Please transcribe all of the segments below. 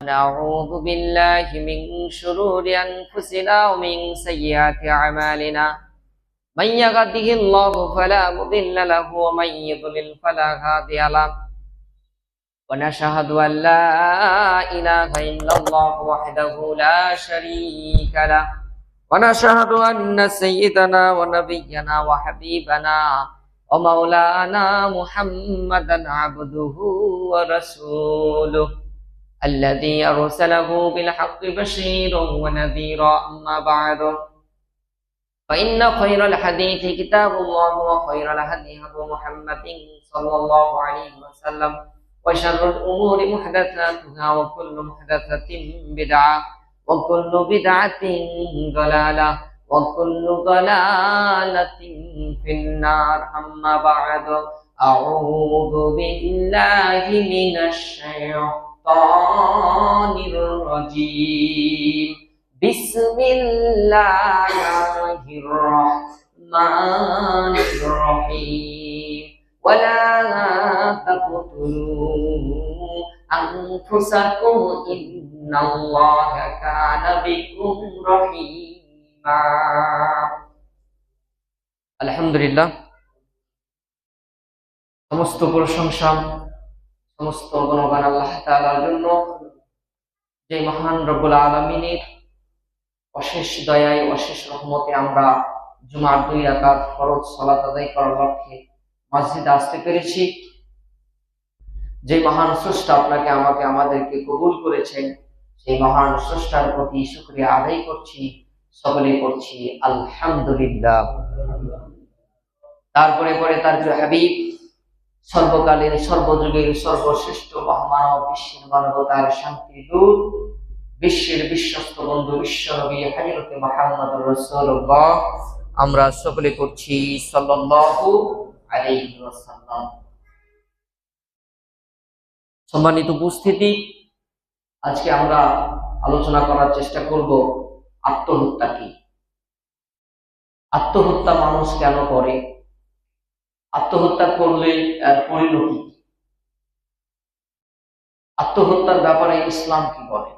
ونعوذ بالله من شرور أنفسنا ومن سيئات أعمالنا من يهده الله فلا مضل له ومن يضلل فلا هادي له ونشهد أن لا إله إلا الله وحده لا شريك له ونشهد أن سيدنا ونبينا وحبيبنا ومولانا محمدا عبده ورسوله الذي أرسله بالحق بشيرا ونذيرا. أما بعد فإن خير الحديث كتاب الله وخير الهدي هدي محمد صلى الله عليه وسلم وشر الأمور محدثاتها وكل محدثة بدعة وكل بدعة ضلالة وكل ضلالة في النار. أما بعد أعوذ بالله من الشيطان الرجيم. بسم الله الرحمن الرحيم. ولا تقتلوا أنفسكم إن الله كان بكم رحيما. আলহামদুলিল্লাহ, সমস্ত প্রশংসা সমস্ত গুণগান আল্লাহ তাআলার জন্য, যে মহান রব্বুল আলামিনের অশেষ দয়ায় অশেষ রহমতে আমরা জুমার 2 রাকাত ফরজ সালাত আদায় করার লক্ষ্যে মসজিদে আসতে পেরেছি। যে মহান স্রষ্টা আপনাকে আমাকে আমাদেরকে কবুল করেছেন, সেই মহান স্রষ্টার প্রতি শুকরিয়া আদায় করছি, সকলে করছি আলহামদুলিল্লাহ। তারপরে তার যে হাবিব, সর্বকালের সর্বযুগের সর্বশ্রেষ্ঠ মহামানব, বিশ্বের মানবতার শান্তির দূত, বিশ্বের বিশ্বস্ত বন্ধু বিশ্বনবী হযরত মুহাম্মদুর রাসূলুল্লাহ, আমরা সকলে করছি সাল্লাল্লাহু আলাইহি ওয়াসাল্লাম। সম্মানিত উপস্থিতি, আজকে আমরা আলোচনা করার চেষ্টা করব আত্মহত্যা কি। আত্মহত্যা মানুষ কেন করে, আত্মহত্যা করলে এর পরিণতি কি, আত্মহত্যার ব্যাপারে ইসলাম কি বলে,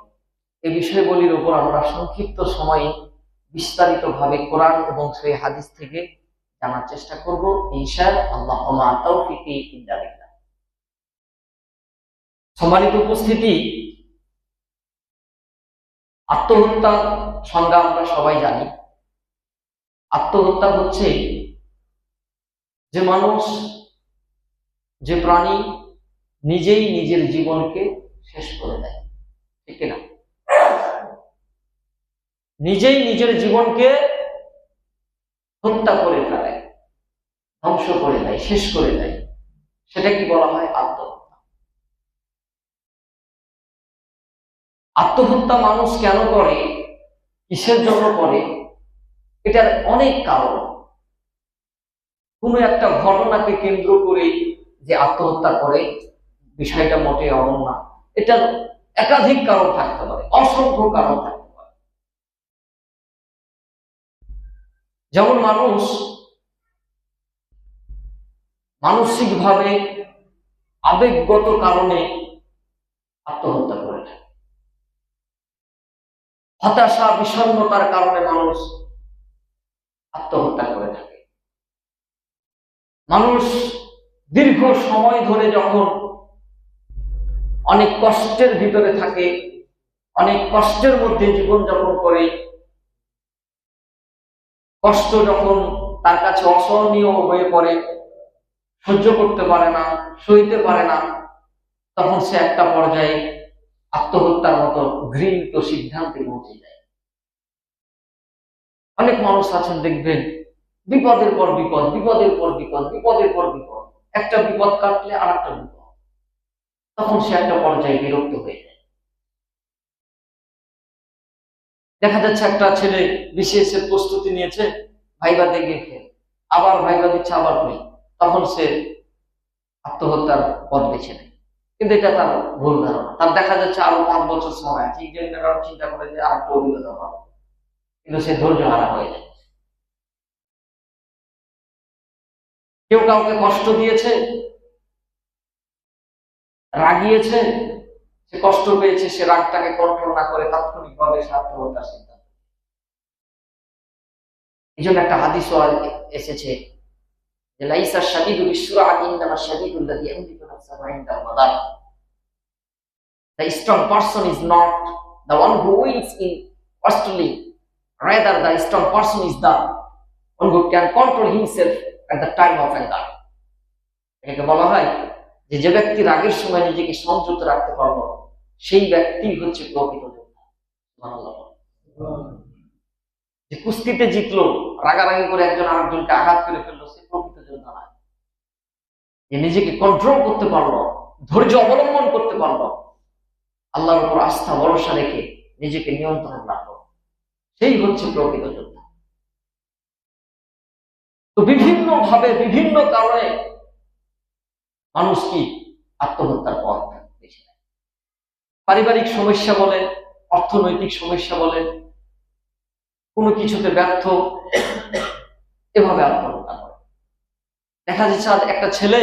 এই বিষয়গুলির উপর আমরা সংক্ষিপ্ত সময়ে বিস্তারিতভাবে কোরআন এবং সহিহ হাদিস থেকে জানার চেষ্টা করব ইনশাআল্লাহ। ওয়া তাওফীকি ইল্লা বিল্লাহ। সম্মানিত উপস্থিতি, আত্মহত্যা সংজ্ঞা আমরা সবাই জানি। আত্মহত্যা হচ্ছে যে মানুষ, যে প্রাণী নিজেই নিজের জীবনকে শেষ করে দেয়, ঠিক না? নিজেই নিজের জীবনকে হত্যা করে ফেলে, ধ্বংস করে দেয়, শেষ করে দেয়, সেটা কি বলা হয়? আত্মহত্যা। আত্মহত্যা মানুষ কেন করে, কিসের জন্য করে, এটার অনেক কারণ। কোন একটা ঘটনাকে কেন্দ্র করে যে আত্মহত্যা করে, বিষয়টা মোটে এমন না। এটার একাধিক কারণ থাকতে পারে, অসংখ্য কারণ থাকতে পারে। যেমন মানুষ মানসিকভাবে আবেগগত কারণে আত্মহত্যা করে থাকে। হতাশা বিষণ্ণতার কারণে মানুষ আত্মহত্যা করে থাকে। মানুষ দীর্ঘ সময় ধরে যখন অনেক কষ্টের ভিতরে থাকে, অনেক কষ্টের মধ্যে জীবনযাপন করে, কষ্ট যখন তার কাছে অসহনীয় হয়ে পড়ে, সহ্য করতে পারে না, সইতে পারে না, তখন সে একটা পর্যায়ে আত্মহত্যার মতো ঘৃণিত সিদ্ধান্তে পৌঁছে যায়। অনেক মানুষ আছেন, দেখবেন বিপদের পর বিপদ, বিপদের পর বিপদ, বিপদের পর বিপদ, একটা বিপদ কাটলে আর একটা বিপদ, তখন সে একটা পর্যায়ে বিরক্ত হয়ে যায়। দেখা যাচ্ছে একটা ছেলে বিসিএস এর প্রস্তুতি নিয়েছে, ভাইবা দিয়ে ফেল, আবার ভাইবা দিচ্ছে, আবার ফেল, তখন সে আত্মহত্যার পথ বেছে নেয়। কিন্তু এটা তার ভুল ধারণা। তার দেখা যাচ্ছে আরো 5 বছর সময় আছে, এই জন্য চিন্তা করে যে আর একটা অভিজ্ঞতা পাবো, কিন্তু সে ধৈর্য হারা হয়ে যায়। কেউ কাউকে কষ্ট দিয়েছে, রাগিয়েছে, সে কষ্ট পেয়েছে, সে রাগটাকে কন্ট্রোল না করে তাৎক্ষণিকভাবে সে আত্মহত্যার সিদ্ধান্ত। এই জন্য একটা হাদিসও এসেছে যে লাইসা শাদীদু বিসুরআতি ইন্নামা শাদীদুল্লাযী ইয়ামলিকু নাফসাহু ইনদাল mother. The strong person is not the one who wins in hostility, rather the strong person is the one who can control himself at the time of anger. এটাকে বলা হয় যে যে ব্যক্তি রাগের সময় নিজেকে সংযত রাখতে পারলো সেই ব্যক্তি হচ্ছে প্রকৃত যোদ্ধা। সুবহানাল্লাহ। যে কুস্তিতে জিতলো, রাগারাগি করে একজন আরেকজনকে আঘাত করে ফেললো, সে প্রকৃত যোদ্ধা নয়। যে নিজেকে কন্ট্রোল করতে পারলো, ধৈর্য অবলম্বন করতে পারলো, আল্লাহর উপর আস্থা ভরসা রেখে নিজেকে নিয়ন্ত্রণ রাখলো, সেই হচ্ছে প্রকৃত যোদ্ধা। তো বিভিন্ন ভাবে বিভিন্ন কারণে মানুষ কি আত্মহত্যার পথ বেছে নেয়। পারিবারিক সমস্যা বলেন, অর্থনৈতিক সমস্যা বলেন, কোনো কিছুতে ব্যর্থ, এভাবে আত্মহত্যা করে। দেখা যাচ্ছে একটা ছেলে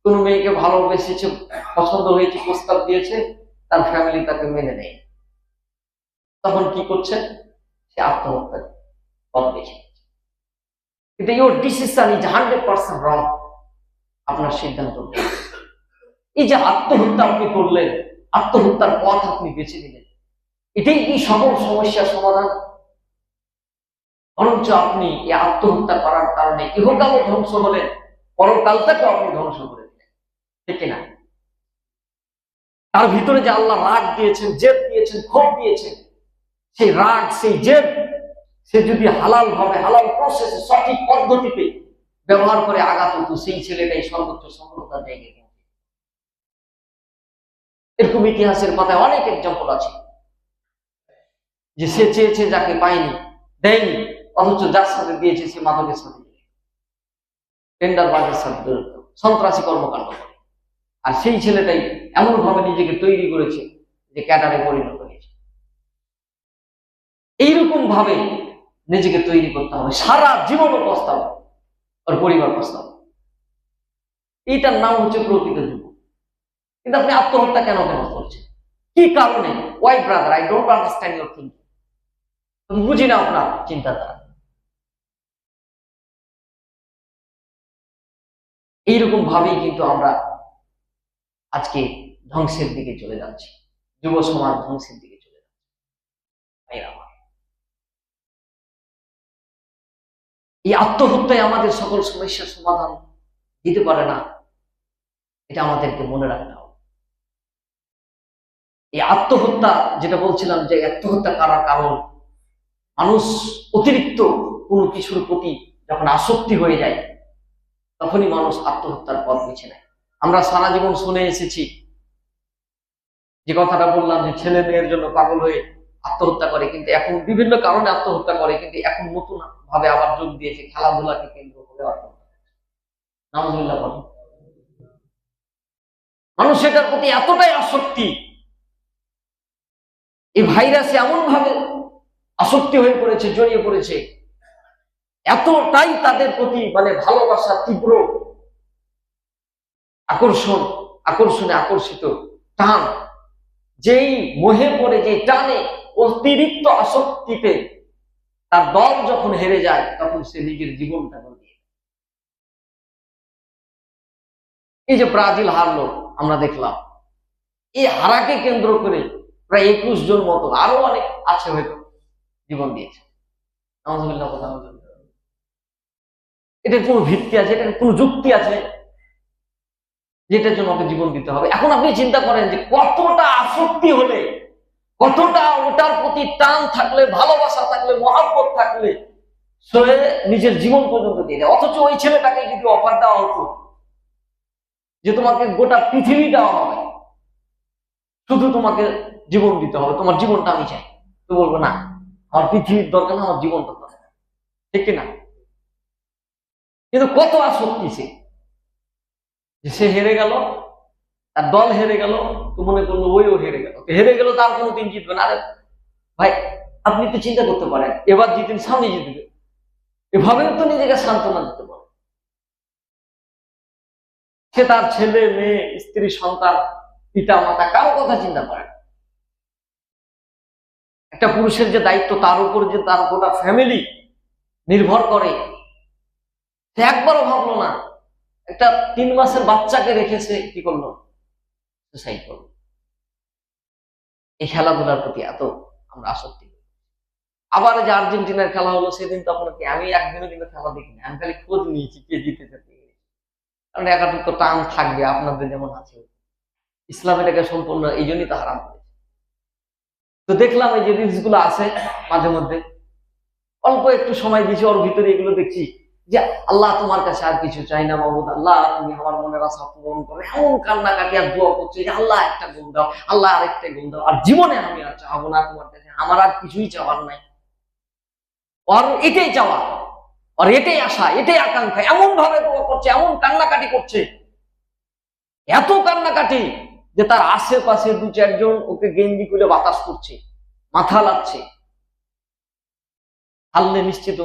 কোনো মেয়েকে ভালোবেসেছে, পছন্দ হয়েছে, প্রস্তাব দিয়েছে, তার ফ্যামিলি তাকে মেনে নেয়, তখন কি করছে? সে আত্মহত্যার পথ বেছে নিচ্ছে। কিন্তু ইউর ডিসিশন ইজ 100% রং। আপনার সিদ্ধান্ত, এই যে আত্মহত্যা আপনি করলেন, আত্মহত্যার পথ আপনি বেছে নিলেন, এটাই কি সকল সমস্যার সমাধান? বরঞ্চ আপনি এই আত্মহত্যা করার কারণে ইহকালও ধ্বংস হলেন, পরকালটাকেও আপনি ধ্বংস করে দিলেন, ঠিক না? তার ভিতরে যে আল্লাহ রাগ দিয়েছেন, জেদ দিয়েছেন, ক্ষোভ দিয়েছেন, সেই রাগ, সেই জেদ সে যদি হালাল ভাবে, হালাল প্রসেসে, সঠিক পদ্ধতিতে ব্যবহার করে আঘাত হতো, সেই ছেলেটাই সর্বোচ্চ সফলতার জায়গায়। এরকম ইতিহাসের পাতায় অনেক এক্সাম্পল আছে যে সে চেয়েছে যাকে পায়নি, দেয়নি, অথচ যার সাথে দিয়েছে সে মাদকের সাথে, টেন্ডারবাজের সাথে জড়িত, সন্ত্রাসী কর্মকাণ্ড করে। আর সেই ছেলেটাই এমন ভাবে নিজেকে তৈরি করেছে যে ক্যাডারে পরিণত হয়েছে। এইরকম ভাবে নিজেকে তৈরি করতে হবে, সারা জীবন প্রস্তাব, ওর পরিবার প্রস্তাব। এইটার নাম হচ্ছে প্রকৃত যুব। কিন্তু আপনি আত্মহত্যা কেন করছেন? কি কারণে? Why brother, I don't understand your thinking. বুঝি না আপনার চিন্তাধারা। এইরকম ভাবেই কিন্তু আমরা আজকে ধ্বংসের দিকে চলে যাচ্ছি, যুব সমাজ ধ্বংসের দিকে চলে যাচ্ছে। এই আত্মহত্যায় আমাদের সকল সমস্যার সমাধান দিতে পারে না, এটা আমাদেরকে মনে রাখতে হবে। এই আত্মহত্যা, যেটা বলছিলাম যে আত্মহত্যা করার কারণ, মানুষ অতিরিক্ত কোনো কিছুর প্রতি যখন আসক্তি হয়ে যায়, তখনই মানুষ আত্মহত্যার পথ বেছে নেয়। আমরা সারা জীবন শুনে এসেছি, যে কথাটা বললাম যে ছেলে মেয়ের জন্য পাগল হয়ে আত্মহত্যা করে, কিন্তু এখন বিভিন্ন কারণে আত্মহত্যা করে, কিন্তু এখন নতুন ভাবে আবার যোগ দিয়েছে খেলাধুলাকে কেন্দ্র করে আত্মহত্যা। নাউজুবিল্লাহ বলেন। মানুষ এটার প্রতি এতটাই আসক্তি, এই ভাইরাসে এমন ভাবে আসক্তি হয়ে পড়েছে, জড়িয়ে পড়েছে, এতটাই তাদের প্রতি ভালোবাসা, তীব্র আকর্ষণে আকর্ষিত টান, যেই মোহে পড়ে, যে টানে, অতিরিক্ত আসক্তিতে তার দল যখন হেরে যায়, তখন সে নিজের জীবনটা দিয়ে। এই যে ব্রাজিল হারলো, আমরা দেখলাম, এই হারাকে কেন্দ্র করে প্রায় 21 জন মতো, আরো অনেক আছে হয়তো, জীবন দিয়েছে। এটার কোনো ভিত্তি আছে? এটার কোনো যুক্তি আছে যেটার জন্য ওকে জীবন দিতে হবে? এখন আপনি চিন্তা করেন যে কতটা আসক্তি হলে, কতটা ওটার প্রতি টান থাকলে, ভালোবাসা থাকলে, মহব্বত থাকলে সে নিজের জীবন পর্যন্ত দিয়ে দেয়। অথচ ওই ছেলেটাকে যদি অফার দেওয়া হতো যে তোমাকে গোটা পৃথিবী দেওয়া হবে, শুধু তোমাকে জীবন দিতে হবে, তোমার জীবনটা আমি চাই, তো বলবো না, আমার পৃথিবীর দরকার না, আমার জীবনটা দরকার, ঠিক কিনা? কিন্তু কত আসক্তি সে হেরে গেল, তার দল হেরে গেল, তো মনে করলো ওইও হেরে গেল, হেরে গেল, তার কোনো দিন জিতবে না। আরে ভাই, আপনি তো চিন্তা করতে পারেন, এবার জিতেন, সামনে জিতবে, এভাবেও তো নিজেকে সান্ত্বনা দিতে পারে। সে তার ছেলে মেয়ে, স্ত্রী, সন্তান পিতা মাতা কারো কথা চিন্তা করে না। একটা পুরুষের যে দায়িত্ব, তার উপর যে তার গোটা ফ্যামিলি নির্ভর করে, সে একবারও ভাবলো না। একটা 3 মাসের বাচ্চাকে রেখেছে, কি করলো? সুসাইড করলো। এই খেলাধুলার প্রতি এত আমরা আসক্তি। আবার যে আর্জেন্টিনার খেলা হলো, সেদিন তখন কি আমি একদিনও কিন্তু খেলা দেখিনি, আমি খালি খোঁজ নিয়েছি কে জিতেছে। কারণ একাধিক তো টান থাকবে, আপনাদের যেমন আছে। ইসলাম এটাকে সম্পূর্ণ এই জন্যই তো হারাম করেছে। তো দেখলাম এই যে রিলস গুলো আছে, মাঝে মধ্যে অল্প একটু সময় দিয়েছি, ওর ভিতরে এগুলো দেখছি যে আল্লাহ তোমার কাছে আর কিছু চাই না মাহমুদ, আল্লাহ তুমি আমার মনের আশা পূরণ করো। এমন কান্নাকাটি আর দোয়া করছে যে আল্লাহ একটা গুণ দাও, আল্লাহ আরেকটা গুণ দাও, আর জীবনে আমি আর চাবো না তোমার কাছে, আমার আর কিছুই চাওয়ার নাই। ওর এটাই চাওয়া, আর এটাই আশা, এটাই আকাঙ্ক্ষা। এমন ভাবে দোয়া করছে, এমন কান্নাকাটি করছে, এত কান্নাকাটি যে তার আশেপাশে 2-4 জন ওকে গেঞ্জি খুলে বাতাস করছে, মাথা লাগছে। হারলে নিশ্চিত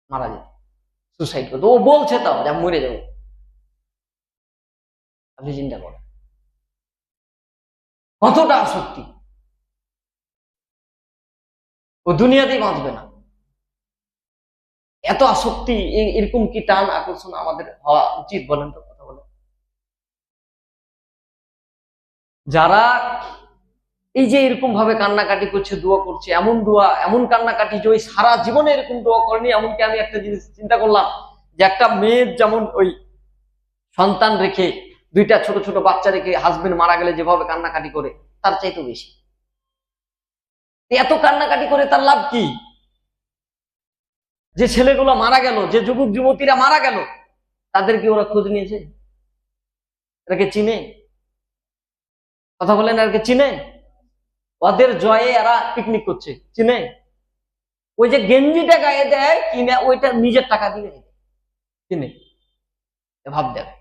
মারা যেত, সুসাইড করতো। ও বলছে তাও যে আমি মরে যাবো। আপনি চিন্তা করেন কতটা আসক্তি। ও দুনিয়াতেই বাঁচবে না। এত আসক্তি, এরকম কি টান আকর্ষণ আমাদের হওয়া উচিত বলেন তো? কথা বলেন। যারা এই যে এরকম ভাবে কান্নাকাটি করছে, দোয়া করছে, এমন দোয়া, এমন কান্নাকাটি যে ওই সারা জীবনে এরকম দোয়া করেনি। এমনকি আমি একটা জিনিস চিন্তা করলাম যে একটা মেয়ের যেমন ওই সন্তান রেখে, 2টা ছোট ছোট বাচ্চা রেখে হাজবেন্ড মারা গেলে যেভাবে কান্নাকাটি করে, তার চাইতেও বেশি। এত কান্নাকাটি করে তার লাভ কি? যে ছেলেগুলো মারা গেল, যে যুবক যুবতীরা মারা গেল, তাদেরকে ওরা খোঁজ নিয়েছে? এটাকে চিনে? কথা বলেন, এটাকে চিনে? ওদের জয়ে এরা পিকনিক করছে, চিনে? ওই যে গেঞ্জিটা গায়ে দেয় কিনে, ওইটা নিজের টাকা দিয়ে চিনে? ভাব দেবে।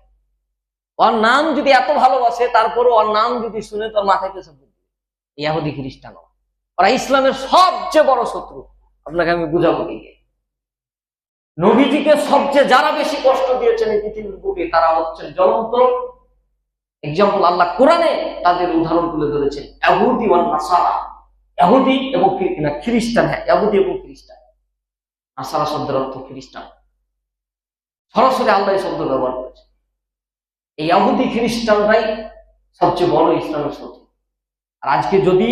ওর নাম যদি এত ভালোবাসে, তারপরে ওর নাম যদি শুনে তোর মাথায় পেছন ইহুদি খ্রিস্টান, ওরা ইসলামের সবচেয়ে বড় শত্রু। আপনাকে আমি বুঝাবো কি, নবীজিকে সবচেয়ে যারা বেশি কষ্ট দিয়েছেন এই পৃথিবীর বুকে, তারা হচ্ছেন জ্বলন্ত এক্সাম্পল। আল্লাহ কোরআনে তাদের উদাহরণ তুলে ধরেছেন, ইহুদি ওয়ান নাসারা, ইহুদি এবং খ্রিস্টান। হ্যাঁ, ইহুদি এবং খ্রিস্টান। নাসারা শব্দের অর্থ খ্রিস্টান। সরাসরি আল্লাহ এই শব্দ ব্যবহার করেছে। এই ইহুদি খ্রিস্টানরাই সবচেয়ে বড় ইসলামের শত্রু। আর আজকে যদি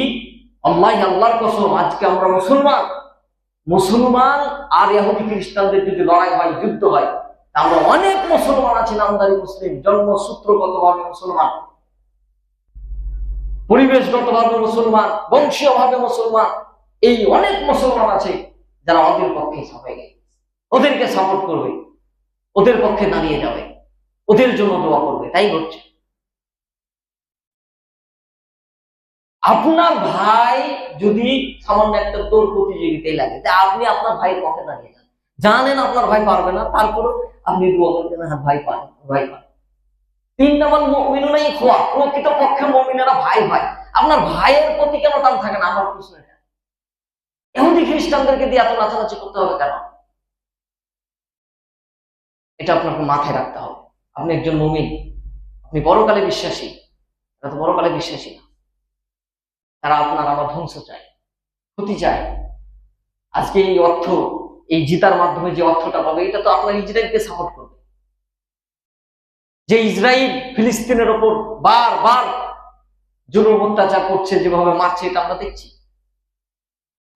আল্লাহর কসম, আজকে আমরা মুসলমান আর ইহুদি খ্রিস্টানদের যদি লড়াই হয়, যুদ্ধ হয়, আমরা অনেক মুসলমান আছি, নামদারি মুসলিম, জন্মসূত্রগতভাবে মুসলমান, পরিবেশগতভাবে মুসলমান, বংশীয়ভাবে মুসলমান। এই অনেক মুসলমান আছে যারা ওদের পক্ষে সবাই ওদেরকে সাপোর্ট করবে, ওদের পক্ষে দাঁড়িয়ে যাবে, ওদের জন্য দোয়া করবে। তাই হচ্ছে। আপনার ভাই যদি সামান্য একটা দৌড় প্রতিযোগিতায় লাগে, আপনি আপনার ভাইয়ের পক্ষে দাঁড়িয়ে যান, জানেন আপনার ভাই পারবে না, তারপরে আপনি দোয়া করবেন, হ্যাঁ ভাই পারে, ভাই পারে। 3 নম্বর মুমিনুনাই ইখওয়া, প্রকৃত পক্ষে মুমিনেরা ভাই ভাই। আপনার ভাইয়ের প্রতি কেন টান থাকে না? আমার প্রশ্ন এটা। ইহুদি খ্রিস্টানদেরকে দিয়ে এত নাচানাচি করতে হবে কেন? এটা আপনাকে মাথায় রাখতে হবে। আপনি একজন মুমিন, আপনি পরকালে বিশ্বাসী। এরা তো পরকালে বিশ্বাসী না, তারা আপনার আমার ধ্বংস চায়, ক্ষতি চায়। আজকে এই অর্থ, এই জিতার মাধ্যমে যে অর্থটা পাবে, এটা তো আপনার ইসরায়েলকে সাপোর্ট করবে। যে ইসরায়েল ফিলিস্তিনের ওপর বারবার জুলুম অত্যাচার করছে, যেভাবে মারছে, এটা আমরা দেখছি।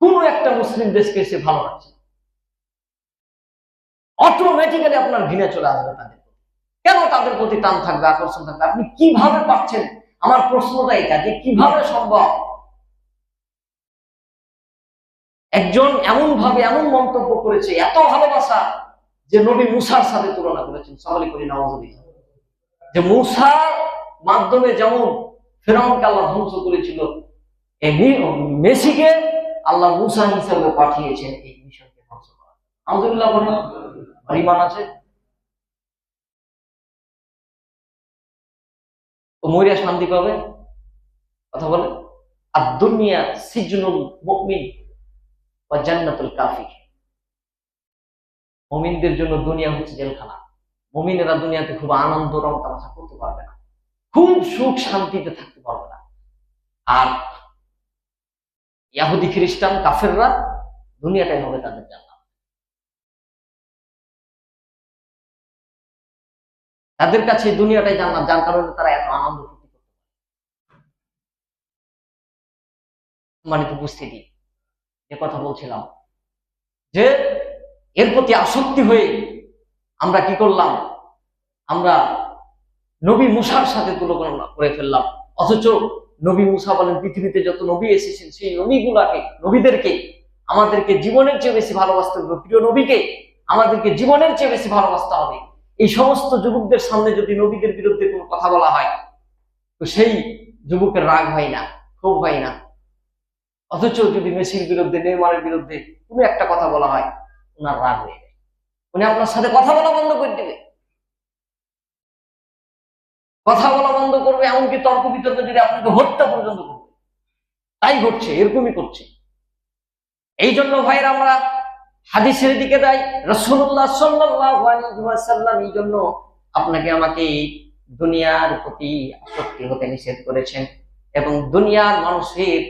কোন একটা মুসলিম দেশকে সে ভালো লাগছে, অটোমেটিক্যালি আপনার ঘৃণা চলে আসবে তাদের। কেন তাদের প্রতি টান থাকবে, আকর্ষণ থাকবে? আপনি কিভাবে পাচ্ছেন? আমার প্রশ্নটা এটা, যে কিভাবে সম্ভব? একজন এমন ভাবে এমন মন্তব্য করেছে, এত ভালোবাসা, যে নবী মুসার সাথে তুলনা করেছেন। সকলে করি নাউযুবিল্লাহ। যে মুসার মাধ্যমে যেমন ফিরআউনকে আল্লাহ ধ্বংস করেছিল, মেসিকে আল্লাহ মুসা হিসেবে পাঠিয়েছেন এই মিশনকে ধ্বংস করা। নাউযুবিল্লাহ বলেন। ইমান আছে তো মরিয়া শান্তি পাবে? কথা বলে। আর দুনিয়া সিজনুল মুমিন ওয়া জান্নাতুল কাফির। মুমিনদের জন্য দুনিয়া হচ্ছে জেলখানা। মুমিনেরা দুনিয়াতে খুব আনন্দ রং তামাশা করতে পারবে না, খুব সুখ শান্তিতে থাকতে পারবে না। আর ইহুদি খ্রিস্টান কাফেররা দুনিয়াটাই হবে তাদের জান্নাত। তাদের কাছে দুনিয়াটাই জান্নাত, যার কারণে তারা এত আনন্দ ফুর্তি করতে পারে। মানে তো উপস্থিতি, যে কথা বলছিলাম যে এর প্রতি আসক্তি হয়ে আমরা কি করলাম, আমরা নবী মুসার সাথে তুলনা করে ফেললাম। অথচ নবী মুসা বলেন পৃথিবীতে যত নবী এসেছেন সেই নবীদেরকে আমাদেরকে জীবনের চেয়ে বেশি ভালোবাসতে হবে। প্রিয় নবীকে আমাদেরকে জীবনের চেয়ে বেশি ভালোবাসতে হবে। এই সমস্ত যুবকদের সামনে যদি নবীদের বিরুদ্ধে কোনো কথা বলা হয় তো সেই যুবকের রাগ হয় না, ক্ষোভ হয় না। অথচ যদি মেসির বিরুদ্ধে, নেইমারের বিরুদ্ধে কোনো একটা কথা বলা হয়, ওনার রাগ হয়ে যায়, উনি আপনার সাথে কথা বলা বন্ধ করে দেবে, কথা বলা বন্ধ করবে, এমনকি তর্ক বিতর্ক যদি আপনাকে হত্যা পর্যন্ত করবে। তাই ঘটছে, এরকমই করছে। এই জন্য ভাইরা আমরা হাদিসের দিকে যাই। রাসূলুল্লাহ সাল্লাল্লাহু আলাইহি ওয়াসাল্লাম এই জন্য আপনাকে আমাকে দুনিয়ার প্রতি আসক্তি হতে নিষেধ করেছেন, এবং দুনিয়ার মানুষের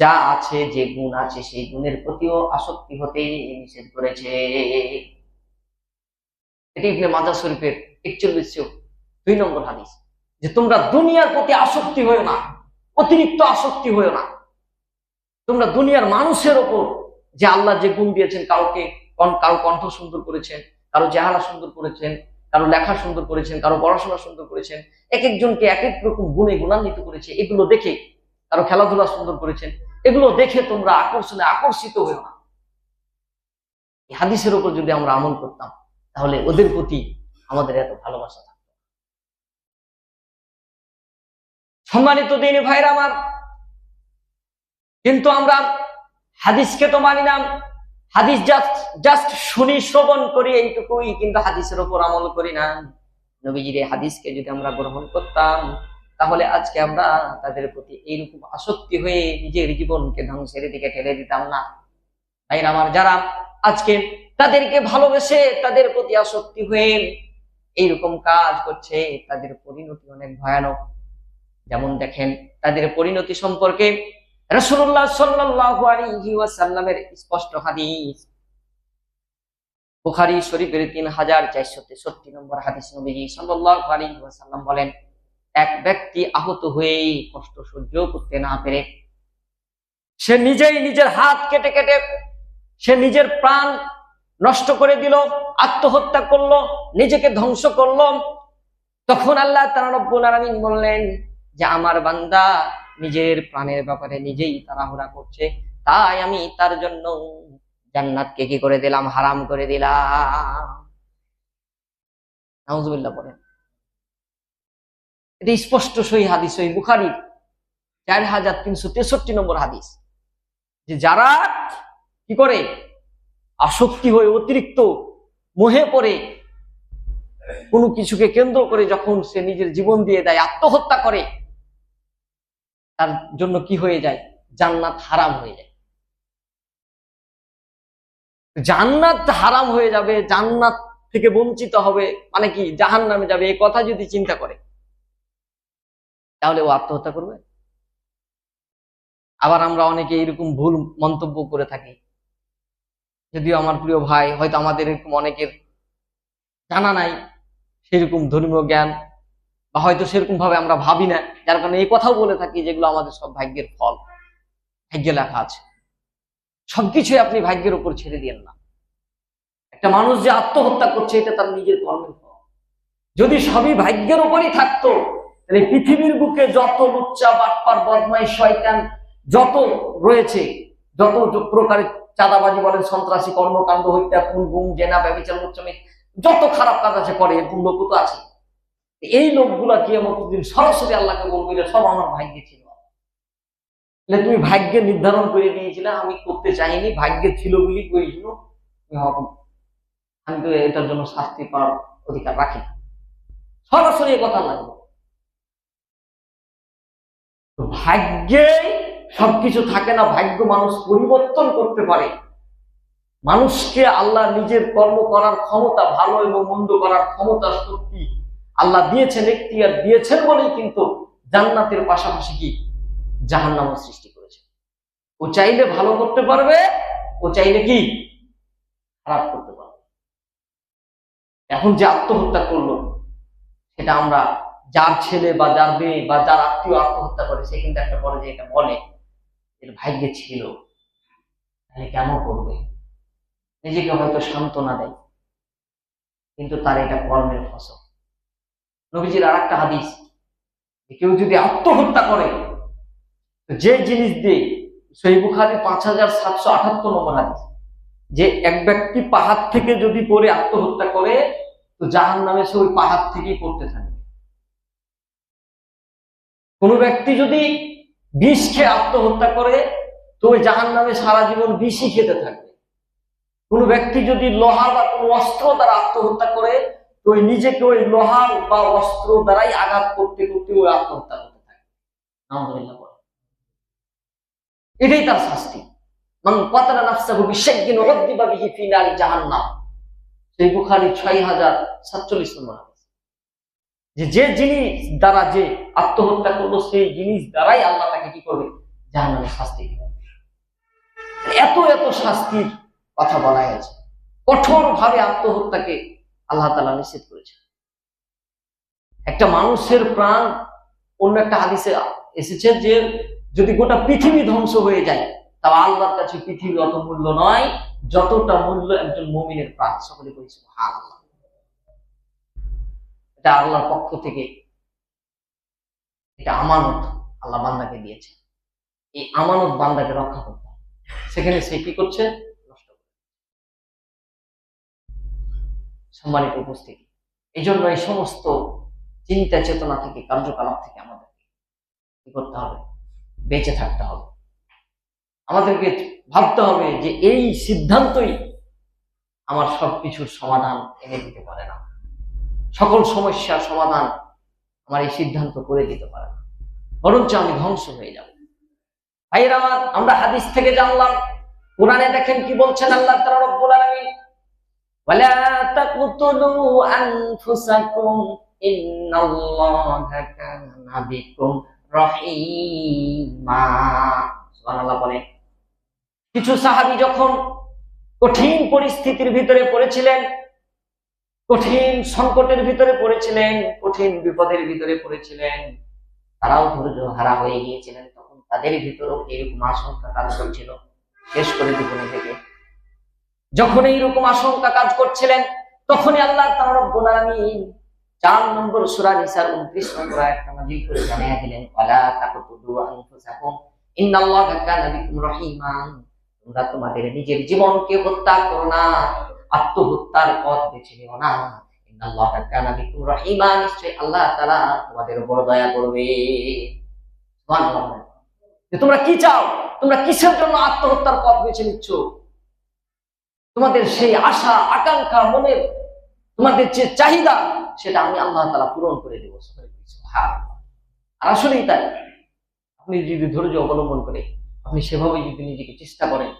যা আছে, যে গুণ আছে, সেই গুণের প্রতিও আসক্তি হতে নিষেধ করেছে। এটি ইবনে মাজাহ শরীফের 41 নম্বর হাদিস, যে তোমরা দুনিয়ার প্রতি আসক্তি হয়েও না, অতিরিক্ত আসক্তি হয়েও না। তোমরা দুনিয়ার মানুষের ওপর যে আল্লাহ যে গুণ দিয়েছেন, কারো কণ্ঠ সুন্দর করেছেন, কারো চেহারা সুন্দর করেছেন, কারো লেখা সুন্দর করেছেন, কারো পড়াশোনা সুন্দর করেছেন, এক একজনকে এক এক রকম গুণে গুণান্বিত করেছে, এগুলো দেখে, কারো খেলাধুলা সুন্দর করেছেন, এগুলো দেখে তোমরা আকর্ষিত হয়েও না। এই হাদিসের উপর যদি আমরা আমল করতাম তাহলে ওদের প্রতি আমাদের এত ভালোবাসা থাকতো। সম্মানিত দিনী ভাইরা আমার, কিন্তু আমরা হাদিসকে তো মানি না, হাদিস জাস্ট শুনি, শ্রবণ করি, এইটুকুই, কিন্তু হাদিসের উপর আমল করি না। নবীজির এই হাদিসকে যদি আমরা গ্রহণ করতাম তাহলে আজকে আমরা তাদের প্রতি এইরকম আসক্তি হয়ে নিজের জীবনকে ধ্বংসের দিকে ঠেলে দিতাম না। ভাইরা আমার, যারা আজকে তাদেরকে ভালোবেসে তাদের প্রতি আসক্তি হয়ে এইরকম কাজ করছে, তাদের পরিণতি অনেক ভয়ানক। যেমন দেখেন, তাদের পরিণতি সম্পর্কে রাসূলুল্লাহ সাল্লাল্লাহু আলাইহি ওয়াসাল্লামের স্পষ্ট হাদিস, বুখারী শরীফের 3463 নম্বর হাদিস। নবীজি সাল্লাল্লাহু আলাইহি ওয়াসাল্লাম বলেন, এক ব্যক্তি আহত হয়ে কষ্ট সহ্য করতে না পেরে সে নিজেই নিজের হাত কেটে কেটে সে নিজের প্রাণ নষ্ট করে দিল, আত্মহত্যা করলো, নিজেকে ধ্বংস করলো। তখন আল্লাহ তাআলা রব্বুল আলামিন বললেন যে আমার বান্দা নিজের প্রাণের ব্যাপারে নিজেই তাড়াহুড়া করছে, তাই আমি তার জন্য জান্নাতকে কি করে দিলাম, হারাম করে দিলাম। নাউজুবিল্লাহ বলেন। এটা স্পষ্ট সহিহ হাদিস, সহিহ বুখারীর 4363 নম্বর হাদিস, যে যারা কি করে আসক্তি হয়ে অতিরিক্ত মোহে পড়ে কোনো কিছুকে কেন্দ্র করে যখন সে নিজের জীবন দিয়ে দেয়, আত্মহত্যা করে, তার জন্য কি হয়ে যায়, জান্নাত হারাম হয়ে যায়। জান্নাত হারাম হয়ে যাবে, জান্নাত থেকে বঞ্চিত হবে, মানে কি জাহান্নামে যাবে, এই কথা যদি চিন্তা করে তাহলে ও আত্মহত্যা করবে। আবার আমরা অনেকে এরকম ভুল মন্তব্য করে থাকি, যদিও আমার প্রিয় ভাই, হয়তো আমাদের এরকম অনেকের জানা নাই সেরকম ধর্মীয় জ্ঞান, বা হয়তো সেরকম ভাবে আমরা ভাবি না, যার কারণে এই কথাও বলে থাকি যেগুলো আমাদের সব ভাগ্যের ফল, ভাগ্যে লেখা আছে। সবকিছুই আপনি ভাগ্যের উপর ছেড়ে দিয়েন না। একটা মানুষ যে আত্মহত্যা করছে এটা তার নিজের কর্মের ফল। যদি সবই ভাগ্যের উপরই থাকতো তাহলে পৃথিবীর বুকে যত লুচ্চা, বাটপার, বদমাইশ, শয়তান যত রয়েছে, যত প্রকারের চাঁদাবাজি বলেন, সন্ত্রাসী কর্মকাণ্ড, হত্যা, খুন, গুম, জেনা, ব্যভিচার, লুচ্চামি, যত খারাপ কাজ আছে করে, এরকম লোক তো আছে। এই লোকগুলা কিয়ামতের দিন সরাসরি আল্লাহকে বলবে সব আমার ভাগ্যে ছিল। তুমি ভাগ্যে নির্ধারণ করে দিয়েছিলে, আমি করতে চাইনি, ভাগ্যে ছিল বলি করেছিল, আমি তো এটার জন্য শাস্তি পাওয়ার অধিকার রাখি না। সরাসরি এ কথা লাগবে। ভাগ্যে সবকিছু থাকে না, ভাগ্য মানুষ পরিবর্তন করতে পারে। মানুষকে আল্লাহ নিজের কর্ম করার ক্ষমতা, ভালো এবং মন্দ করার ক্ষমতা, শক্তি আল্লাহ দিয়েছেন, এখতিয়ার দিয়েছেন বলেই কিন্তু জান্নাতের পাশাপাশি কি জাহান্নামও সৃষ্টি করেছেন। ও চাইলে ভালো করতে পারবে, ও চাইলে কি খারাপ করতে পারবে। এখন যে আত্মহত্যা করলো, সেটা আমরা যার ছেলে বা যার মেয়ে বা যার আত্মীয় আত্মহত্যা করে, সে কিন্তু একটা পরে যে এটা বলে এর ভাগ্যে ছিল, তাহলে কেন করবে, নিজেকে হয়তো সান্ত্বনা দেয়, কিন্তু তার এটা কর্মের ফসল। নবীজির আর একটা হাদিস, কেউ যদি আত্মহত্যা করে, যে জিনিস দিয়ে, সহিহ বুখারী 5778 নম্বর হাদিস, যে এক ব্যক্তি পাহাড় থেকে যদি পড়ে আত্মহত্যা করে, তো জাহান্নামে সে ওই পাহাড় থেকেই পড়তে থাকবে। কোন ব্যক্তি যদি বিষ খেয়ে আত্মহত্যা করে, তো ওই জাহান্নামে সারা জীবন বিষই খেতে থাকবে। কোন ব্যক্তি যদি লোহা বা কোন অস্ত্র দ্বারা আত্মহত্যা করে, তো ওই নিজেকে ওই লোহা বা অস্ত্র দ্বারাই আঘাত করতে করতে ওই আত্মহত্যা করতে থাকে। আলহামদুলিল্লাহ বলে, এটাই তার শাস্তি। মান কাতালা নাফসাহু বিশাইইন উযযিবা বিহি ফি নারি জাহান্নাম। সহিহ বুখারী 6047 নম্বর হাদিস। যে জিনিস দ্বারা যে আত্মহত্যা করলো, সেই জিনিস দ্বারাই আল্লাহ তাকে কি করবে, জাহান্নামে শাস্তি দিবে। এত এত শাস্তির কথা বলা হয়েছে, কঠোর ভাবে আত্মহত্যাকে আল্লাহ তাআলা নিষেধ করেছে। একটা মানুষের প্রাণ, অন্য একটা হাদিসে এসেছে যে যদি গোটা পৃথিবী ধ্বংস হয়ে যায়, তাও আল্লাহর কাছে পৃথিবী অত মূল্য নয় যতটা মূল্য একজন মুমিনের প্রাণ। সকলে বলি সুবহানাল্লাহ। এটা আল্লাহর পক্ষ থেকে, এটা আমানত আল্লাহ বান্দাকে দিয়েছে। এই আমানত বান্দাকে রক্ষা করতে হবে, সেখানে সে কি করছে, নষ্ট করছে। সম্মানিত উপস্থিতি, এই জন্য এই সমস্ত চিন্তা চেতনা থেকে, কার্যকলাপ থেকে আমাদের কি করতে হবে, বেঁচে থাকতে হবে। আমাদেরকে ভাবতে হবে যে এই সিদ্ধান্তই আমার সবকিছুর সমাধান এনে দিতে পারে না, সকল সমস্যার সমাধান আমার এই সিদ্ধান্ত করে দিতে পারে না, বরঞ্চ আমি ধ্বংস হয়ে যাব। ভাইয়েরা আমার, আমরা হাদিস থেকে জানলাম, কোরআনে দেখেন কি বলছেন আল্লাহ তাআলা রব্বুল আলামিন, ওয়ালা তাকতুলু আনফুসাকুম ইন্নাল্লাহা কানা বিকুম রহিমা। সুবহানাল্লাহ বলে। কিছু সাহাবী যখন কঠিন পরিস্থিতির ভিতরে পড়েছিলেন, কঠিন সংকটের ভিতরে পড়েছিলেন, কঠিন বিপদের ভিতরে পড়েছিলেন, তারাও ধৈর্য হারা হয়ে গিয়েছিলেন, তখন তাদের ভিতরেও এরকম আশঙ্কা কাজ করছিল, শেষ করে দিব নিজেকে। যখন এইরকম আশঙ্কা কাজ করছিলেন, তখনই আল্লাহ তাআলা রব্বুল আলামিন 4 নম্বর সূরা নিসার 29 নম্বর আয়াতটা নাযিল করে জানিয়ে দিলেন, ওয়ালা তাকতুলু আনফুসাকুম ইন্নাল্লাহা কানা বিকুম রহিমা। তোমরা তোমাদের নিজের জীবনকে হত্যা করো না, আত্মহত্যার পথ বেছে নিও না। ইন্নাল্লাহা কানা বিকুম রহিমা, নিশ্চয়ই আল্লাহ তাআলা তোমাদের উপর দয়া করবে। সুবহানাল্লাহ। তোমরা কি চাও, তোমরা কিসের জন্য আত্মহত্যার পথ বেছে নিচ্ছ? তোমাদের সেই আশা আকাঙ্ক্ষা, মনের তোমাদের যে চাহিদা, সেটা আমি আল্লাহ তাআলা পূরণ করে দেব। সুবহানাল্লাহ। আর আসলেই তাই, আপনি যদি ধৈর্য অবলম্বন করে, আপনি সেভাবে যদি নিজেকে চেষ্টা করেন,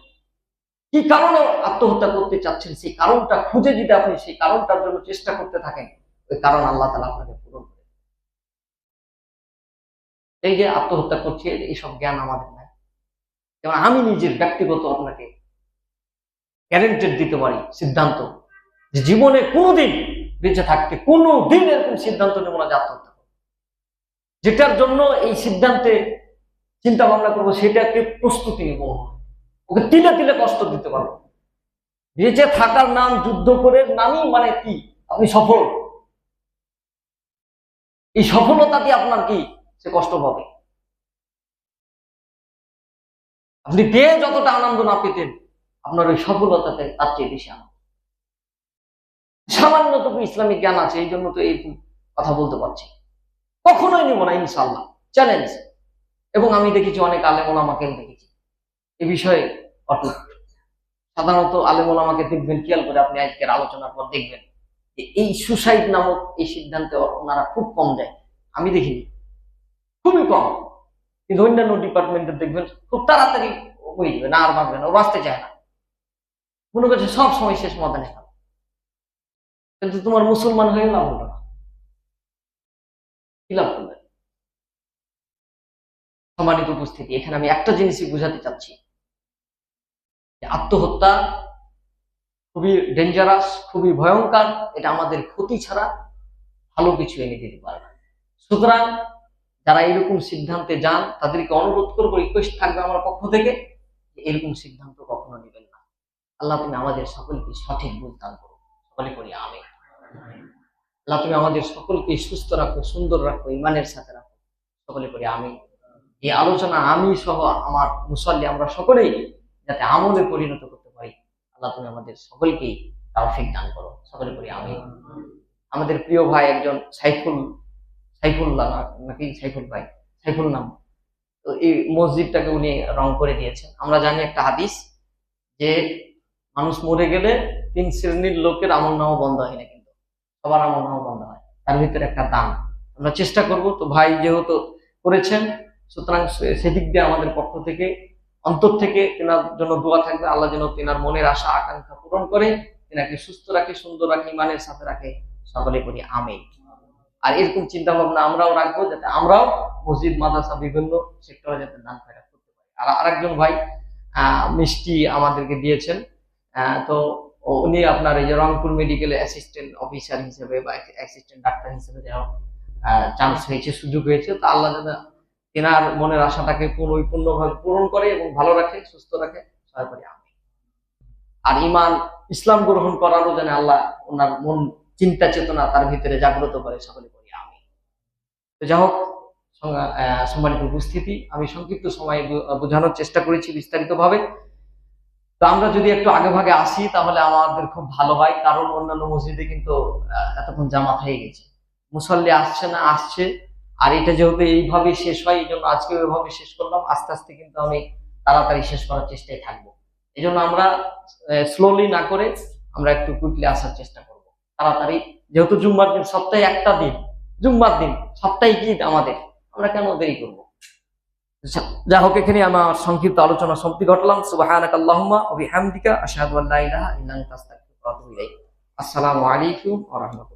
কি কারণে আত্মহত্যা করতে চাচ্ছেন সেই কারণটা খুঁজে যদি আপনি সেই কারণটার জন্য চেষ্টা করতে থাকেন, ওই কারণ আল্লাহ তাআলা আপনাকে পূরণ করে। এই যে আত্মহত্যা করছে, এইসব জ্ঞান আমাদের নাই। যেমন আমি নিজের ব্যক্তিগত আপনাকে গ্যারান্টেড দিতে পারি, সিদ্ধান্ত, যে জীবনে কোনোদিন বেঁচে থাকতে কোনোদিন এরকম সিদ্ধান্ত নেব না যে আত্মহত্যা করব। যেটার জন্য এই সিদ্ধান্তে চিন্তা ভাবনা করবো, সেটাকে প্রস্তুতি নেব, ওকে তিলে তিলে কষ্ট দিতে পারবো। বেঁচে থাকার নাম যুদ্ধ করে নামই মানে কি, আপনি সফল। এই সফলতা দিয়ে আপনার কি, সে কষ্ট পাবে। আপনি পেয়ে যতটা আনন্দ না পেতেন, আপনার ওই সফলতাতে তার চেয়ে বেশি আনন্দ। সামান্যটুকু ইসলামিক জ্ঞান আছে, এই জন্য তো এই কথা বলতে পারছি। কখনোই নিব না, ইনশাআল্লাহ, চ্যালেঞ্জ। এবং আমি দেখেছি অনেক আলেম ওলামাকে দেখেছি এ বিষয়ে অটুট। সাধারণত আলেম ওলামাকে দেখবেন, খেয়াল করে আপনি আজকের আলোচনার পর দেখবেন যে এই সুসাইড নামক এই সিদ্ধান্তে ওনারা খুব কম যায়। আমি দেখিনি, খুবই কম। কিন্তু অন্যান্য ডিপার্টমেন্টে দেখবেন খুব তাড়াতাড়ি হয়ে যাবে, না আর বাঁচবে না, ও বাঁচতে চায় না, মনে করছে সব সময় শেষ মতানে। কিন্তু তোমার মুসলমান হয়ে লাভ হলো না, কি লাভ করবেন? সম্মানিত উপস্থিতি, এখানে আমি একটা জিনিসই বুঝাতে চাচ্ছি যে আত্মহত্যা খুবই ডেঞ্জারাস, খুবই ভয়ঙ্কর। এটা আমাদের ক্ষতি ছাড়া ভালো কিছু এনে দিতে পারে না। সুতরাং যারা এরকম সিদ্ধান্তে যান তাদেরকে অনুরোধ করবো, রিকোয়েস্ট থাকবে আমার পক্ষ থেকে, এরকম সিদ্ধান্ত কখনো নেবেন না। আল্লাহ তুমি আমাদের সকলকে সঠিক বুঝ দান করো, সকলে করি আমিন। আল্লাহ তুমি আমাদের সকলকে সুস্থ রাখো, সুন্দর রাখো, ইমানের সাথে রাখো, সকলে করি আমিন। এই আলোচনা আমি সহ আমার মুসল্লি আমরা সকলেই যাতে আমলে পরিণত করতে পারি, আল্লাহ তুমি আমাদের সকলকেই তৌফিক দান করো, সকলে করি আমিন। আমাদের প্রিয় ভাই একজন সাইফুল্লাহ নাকি সাইফুল ভাই, সাইফুল নাম, তো এই মসজিদটাকে উনি রং করে দিয়েছেন। আমরা জানি একটা হাদিস যে মানুষ মরে গেলে 3 শ্রেণীর লোকের আমলনামা বন্ধ হয় না, কিন্তু সবার আমলনামা বন্ধ হয়, তার ভিতরে একটা দান। আমরা চেষ্টা করব, তো ভাই যেহেতু করেছেন সুতরাং সেদিক দিয়ে আমাদের পক্ষ থেকে অন্তর থেকে তেনার জন্য দোয়া থাকবে, আল্লাহ যেন তেনার মনের আশা আকাঙ্ক্ষা পূরণ করে, তেনাকে সুস্থ রাখে, সুন্দর রাখে, ইমানের সাথে রাখে, সকলে করি আমিন। আর এরকম চিন্তা ভাবনা আমরাও রাখবো যাতে আমরাও মসজিদ মাদ্রাসা বিভিন্ন সেক্টরে যাতে দান খয়রাত করতে পারি। আর আরেকজন ভাই মিষ্টি আমাদেরকে দিয়েছেন, তো উনি আপনার এই যে রংপুর মেডিকেল অ্যাসিস্ট্যান্ট অফিসার হিসেবে বা অ্যাসিস্ট্যান্ট ডাক্তার হিসেবে চান্স হয়েছে, সুযোগ হয়েছে, তো আল্লাহ যেন তেনার মনের আশাটাকে পরিপূর্ণভাবে পূরণ করে এবং ভালো রাখে, সুস্থ রাখে, সহায় করে আমি। আর ইমান ইসলাম গ্রহণ করারও যেন আল্লাহ ওনার মন চিন্তা চেতনা তার ভিতরে জাগ্রত করে, সকলে করি আমি। তো যাই হোক, সম্মানিত উপস্থিতি, আমি সংক্ষিপ্ত সময়ে বোঝানোর চেষ্টা করেছি বিস্তারিত ভাবে। তো আমরা যদি একটু আগে ভাগে আসি তাহলে আমাদের খুব ভালো হয়, কারণ অন্যান্য মসজিদে কিন্তু এতক্ষণ জামাত হয়ে গেছে, মুসল্লি আসছে না, আসছে। আর এটা যেহেতু এইভাবে শেষ হয়, এই জন্য আজকে ওইভাবে শেষ করলাম, আস্তে আস্তে কিন্তু আমি তাড়াতাড়ি শেষ করার চেষ্টায় থাকবো। এই জন্য আমরা স্লোলি না করে আমরা একটু কুইকলি আসার চেষ্টা করব তাড়াতাড়ি, যেহেতু জুম্মার দিন, সপ্তাহে একটা দিন জুম্মার দিন, সপ্তাহে ঈদ আমাদের, আমরা কেন দেরি করব? যা হোক, এখানে আমার সংক্ষিপ্ত আলোচনা সমাপ্তি ঘটলাম। সুবহানাকাল্লাহুম্মা ওয়া বিহামদিকা আশহাদু আল্লা ইলাহা ইল্লা আনতা আস্তাগফিরুকা ওয়া আতুবু ইলাইক। আসসালামু আলাইকুম ওয়া রাহমাতুল্লাহ।